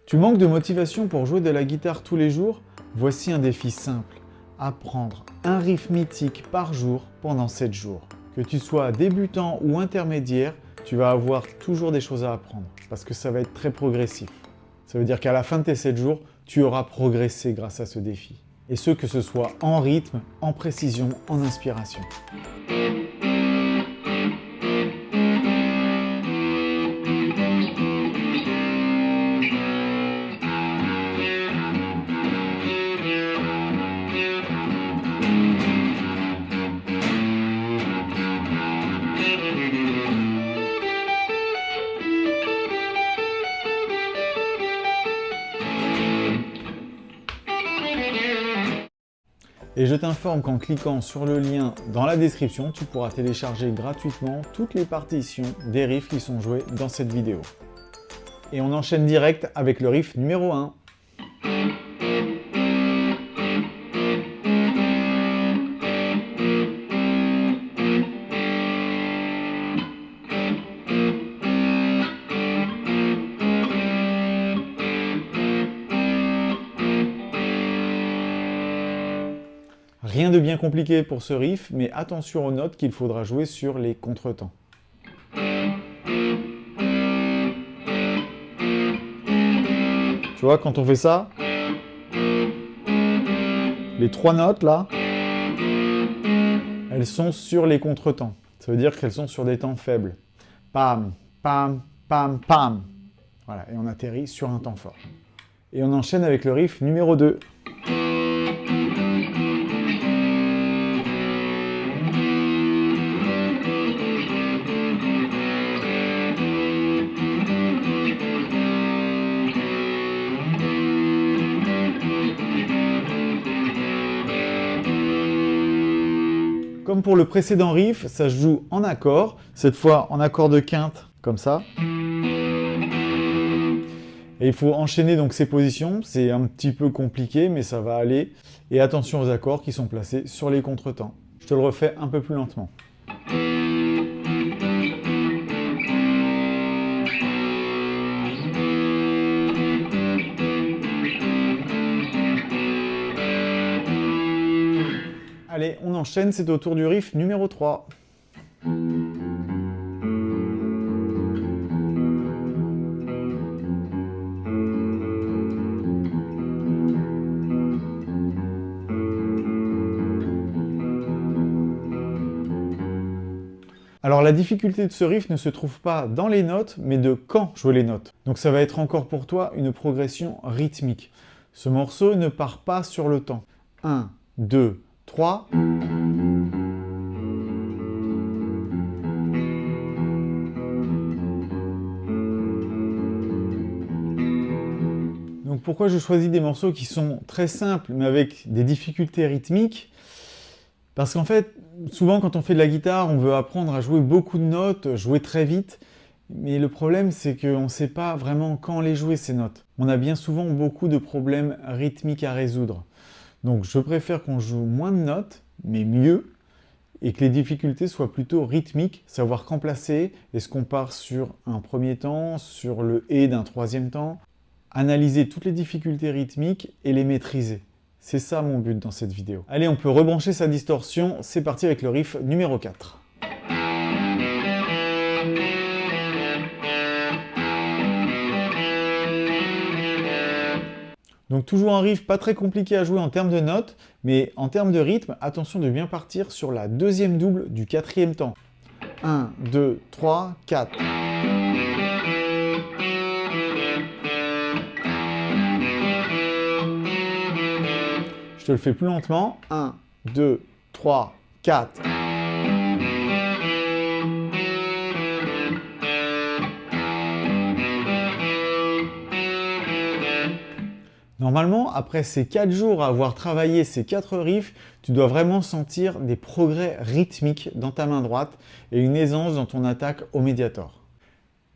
Tu manques de motivation pour jouer de la guitare tous les jours? Voici un défi simple. Apprendre un riff mythique par jour pendant 7 jours. Que tu sois débutant ou intermédiaire, tu vas avoir toujours des choses à apprendre parce que ça va être très progressif. Ça veut dire qu'à la fin de tes 7 jours, tu auras progressé grâce à ce défi. Et ce, que ce soit en rythme, en précision, en inspiration. Et je t'informe qu'en cliquant sur le lien dans la description, tu pourras télécharger gratuitement toutes les partitions des riffs qui sont joués dans cette vidéo. Et on enchaîne direct avec le riff numéro 1. Rien de bien compliqué pour ce riff, mais attention aux notes qu'il faudra jouer sur les contretemps. Tu vois, quand on fait ça, les 3 notes là, elles sont sur les contretemps. Ça veut dire qu'elles sont sur des temps faibles. Pam, pam, pam, pam. Voilà, et on atterrit sur un temps fort. Et on enchaîne avec le riff numéro 2. Comme pour le précédent riff, ça se joue en accord, cette fois en accord de quinte, comme ça. Et il faut enchaîner donc ces positions, c'est un petit peu compliqué, mais ça va aller. Et attention aux accords qui sont placés sur les contretemps. Je te le refais un peu plus lentement. Allez, on enchaîne, c'est au tour du riff numéro 3. Alors la difficulté de ce riff ne se trouve pas dans les notes, mais de quand jouer les notes. Donc ça va être encore pour toi une progression rythmique. Ce morceau ne part pas sur le temps. 1, 2, 3. Donc pourquoi je choisis des morceaux qui sont très simples mais avec des difficultés rythmiques? Parce qu'en fait, souvent quand on fait de la guitare, on veut apprendre à jouer beaucoup de notes, jouer très vite. Mais le problème, c'est qu'on ne sait pas vraiment quand les jouer ces notes. On a bien souvent beaucoup de problèmes rythmiques à résoudre. Donc je préfère qu'on joue moins de notes, mais mieux, et que les difficultés soient plutôt rythmiques, savoir quand placer, est-ce qu'on part sur un premier temps, sur le « et » d'un troisième temps, analyser toutes les difficultés rythmiques et les maîtriser. C'est ça mon but dans cette vidéo. Allez, on peut rebrancher sa distorsion, c'est parti avec le riff numéro 4. Donc toujours un riff pas très compliqué à jouer en termes de notes, mais en termes de rythme, attention de bien partir sur la deuxième double du quatrième temps. 1, 2, 3, 4. Je te le fais plus lentement. 1, 2, 3, 4. Normalement, après ces 4 jours à avoir travaillé ces 4 riffs, tu dois vraiment sentir des progrès rythmiques dans ta main droite et une aisance dans ton attaque au Mediator.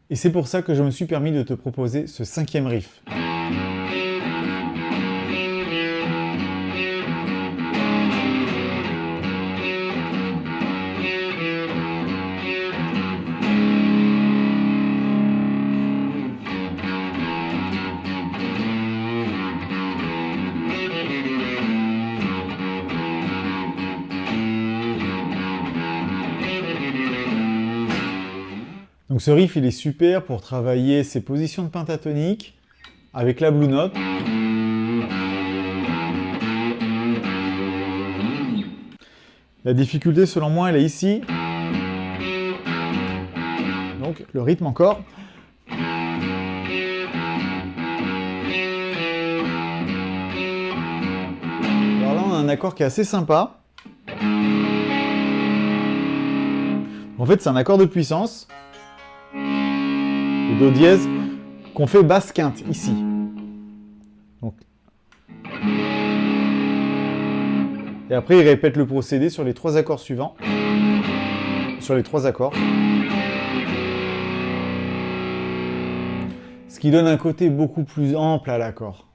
Et c'est pour ça que je me suis permis de te proposer ce 5e riff. Donc ce riff, il est super pour travailler ses positions de pentatonique avec la Blue Note. La difficulté, selon moi, elle est ici. Donc le rythme encore. Alors là, on a un accord qui est assez sympa. En fait, c'est un accord de puissance. Le Do dièse qu'on fait basse quinte, ici. Donc. Et après, il répète le procédé sur les 3 accords suivants. Sur les 3 accords. Ce qui donne un côté beaucoup plus ample à l'accord.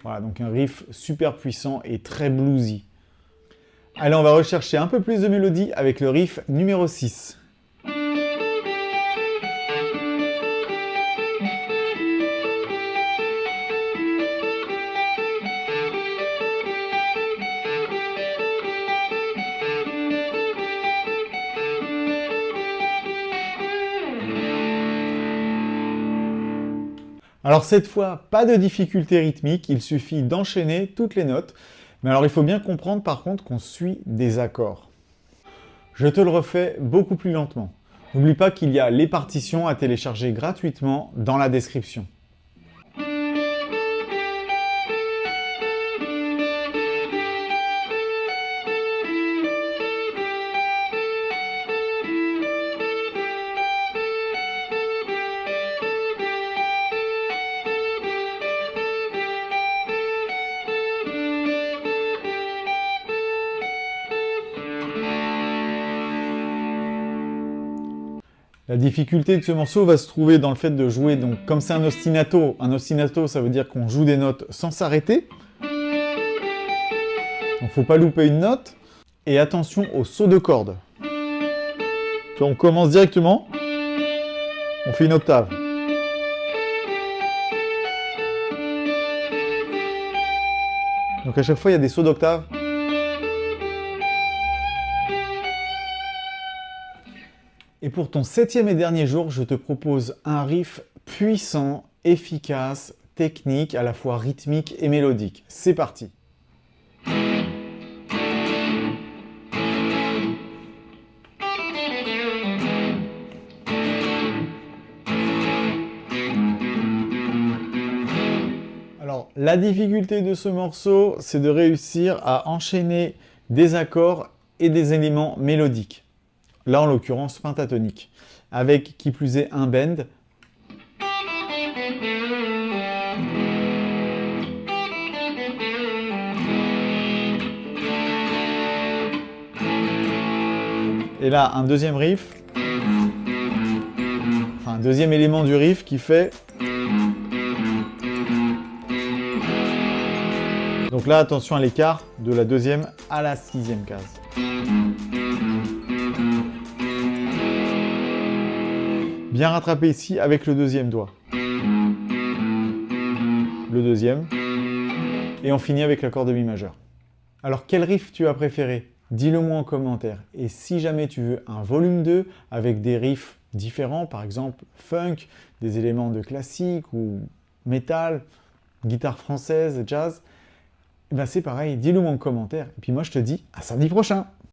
Voilà, donc un riff super puissant et très bluesy. Allez, on va rechercher un peu plus de mélodie avec le riff numéro 6. Alors cette fois, pas de difficulté rythmique, il suffit d'enchaîner toutes les notes. Mais alors il faut bien comprendre par contre qu'on suit des accords. Je te le refais beaucoup plus lentement. N'oublie pas qu'il y a les partitions à télécharger gratuitement dans la description. La difficulté de ce morceau va se trouver dans le fait de jouer, donc comme c'est un ostinato ça veut dire qu'on joue des notes sans s'arrêter. Donc faut pas louper une note. Et attention au saut de corde. On commence directement, on fait une octave. Donc à chaque fois il y a des sauts d'octave. Et pour ton 7e et dernier jour, je te propose un riff puissant, efficace, technique, à la fois rythmique et mélodique. C'est parti! Alors, la difficulté de ce morceau, c'est de réussir à enchaîner des accords et des éléments mélodiques. Là, en l'occurrence, pentatonique. Avec, qui plus est, un bend. Et là, un deuxième riff. Enfin, un deuxième élément du riff qui fait... Donc là, attention à l'écart de la 2e à la 6e case. Bien rattrapé ici avec le 2e doigt. Le 2e. Et on finit avec l'accord de mi majeur. Alors quel riff tu as préféré? Dis-le moi en commentaire. Et si jamais tu veux un volume 2 avec des riffs différents, par exemple funk, des éléments de classique ou métal, guitare française, jazz, ben c'est pareil, dis-le moi en commentaire. Et puis moi je te dis à samedi prochain.